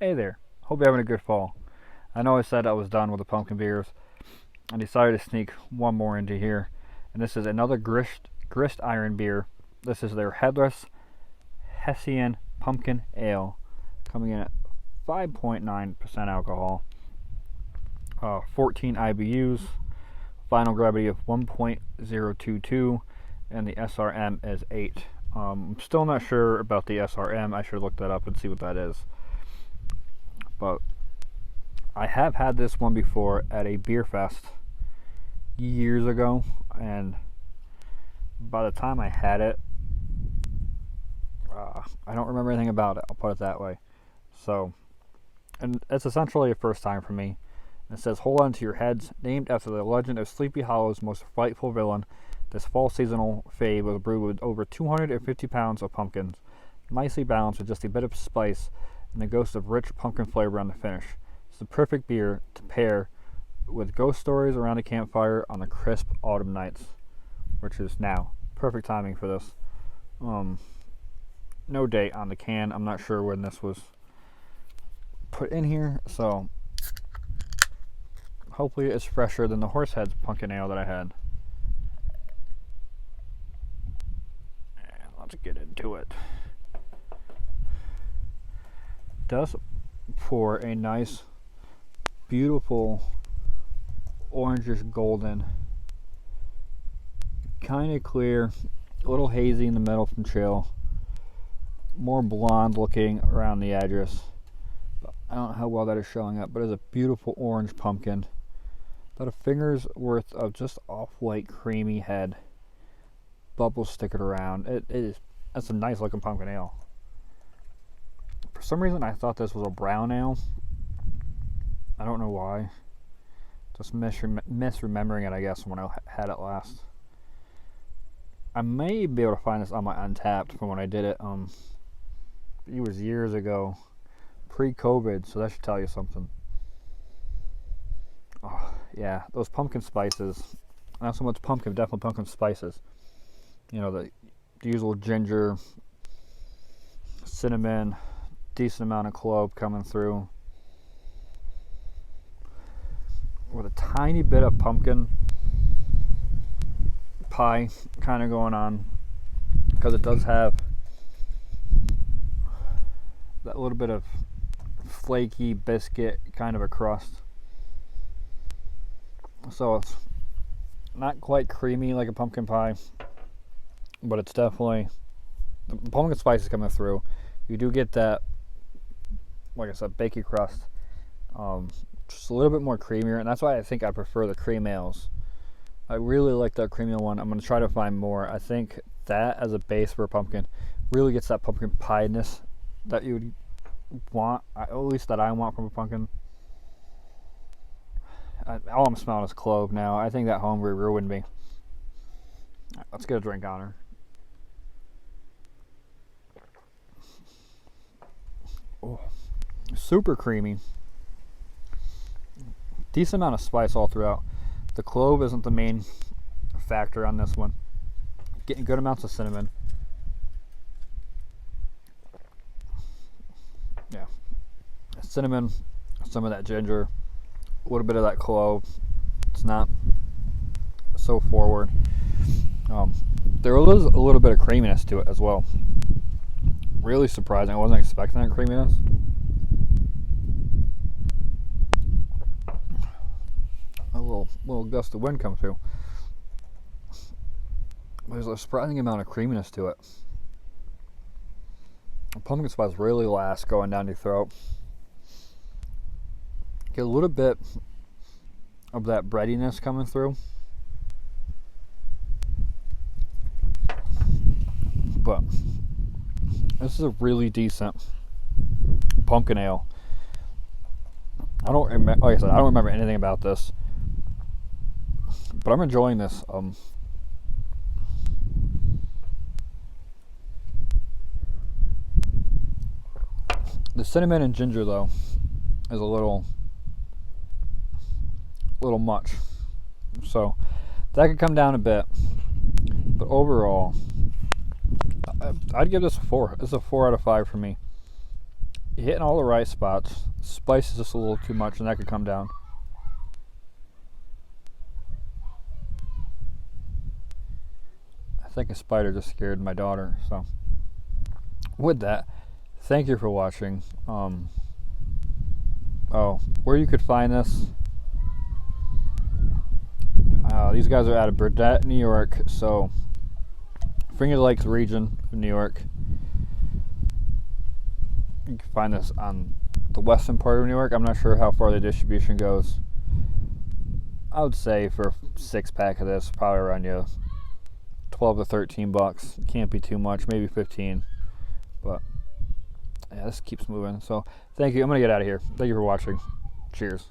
Hey there, hope you're having a good fall. I know I said I was done with the pumpkin beers. I decided to sneak one more into here, and this is another Grist Iron beer. This is their Headless Hessian Pumpkin Ale, coming in at 5.9% alcohol, 14 IBUs, final gravity of 1.022, and the SRM is 8. I'm still not sure about the SRM. I should look that up and see what that is. But I have had this one before at a beer fest years ago, and by the time I had it, I don't remember anything about it, I'll put it that way. So, and it's essentially a first time for me. It says, hold on to your heads, named after the legend of Sleepy Hollow's most frightful villain. This fall seasonal fave was brewed with over 250 pounds of pumpkins, nicely balanced with just a bit of spice and the ghost of rich pumpkin flavor on the finish. It's the perfect beer to pair with ghost stories around a campfire on the crisp autumn nights, which is now. Perfect timing for this. No date on the can. I'm not sure when this was put in here, so hopefully it's fresher than the Horsehead's pumpkin ale that I had. And let's get into it. Does pour a nice, beautiful, orangish golden, kind of clear, a little hazy in the middle from chill, more blonde looking around the edges. I don't know how well that is showing up, but it's a beautiful orange pumpkin. About a finger's worth of just off-white creamy head, bubbles sticking around. That's a nice looking pumpkin ale. For some reason I thought this was a brown ale. I don't know why. Just misremembering it, I guess, when I had it last. I may be able to find this on my Untapped from when I did it. It was years ago, pre-COVID, so that should tell you something. Oh, yeah, those pumpkin spices. Not so much pumpkin, definitely pumpkin spices. You know, the usual ginger, cinnamon, decent amount of clove coming through, with a tiny bit of pumpkin pie kind of going on, because it does have that little bit of flaky biscuit kind of a crust. So it's not quite creamy like a pumpkin pie, but it's definitely, the pumpkin spice is coming through. You do get that, like I said, bakey crust, just a little bit more creamier, and that's why I think I prefer the cream ales. I really like that creamy one. I'm going to try to find more. I think that as a base for a pumpkin really gets that pumpkin pie-ness that you would want, at least that I want from a pumpkin. All I'm smelling is clove now. I think that homebrew ruined me. Right, let's get a drink on her. Oh, super creamy. Decent amount of spice all throughout. The clove isn't the main factor on this one. Getting good amounts of cinnamon. Yeah. Cinnamon, some of that ginger, a little bit of that clove. It's not so forward. There was a little bit of creaminess to it as well. Really surprising. I wasn't expecting that creaminess. A little gust of wind come through. There's a surprising amount of creaminess to it. The pumpkin spice really lasts going down your throat. Get a little bit of that breadiness coming through. But this is a really decent pumpkin ale. Like I said, I don't remember anything about this, but I'm enjoying this. The cinnamon and ginger, though, is a little much. So that could come down a bit. But overall, I'd give this a 4. This is a 4 out of 5 for me. hitting all the right spots. Spice is just a little too much, and that could come down. I think a spider just scared my daughter. So, with that, thank you for watching. Where you could find this? These guys are out of Burdett, New York. So, Finger Lakes region of New York. You can find this on the western part of New York. I'm not sure how far the distribution goes. I would say for a 6-pack of this, probably around 12 to 13 bucks. Can't be too much, maybe 15. But yeah, this keeps moving. So thank you. I'm gonna get out of here. Thank you for watching. Cheers.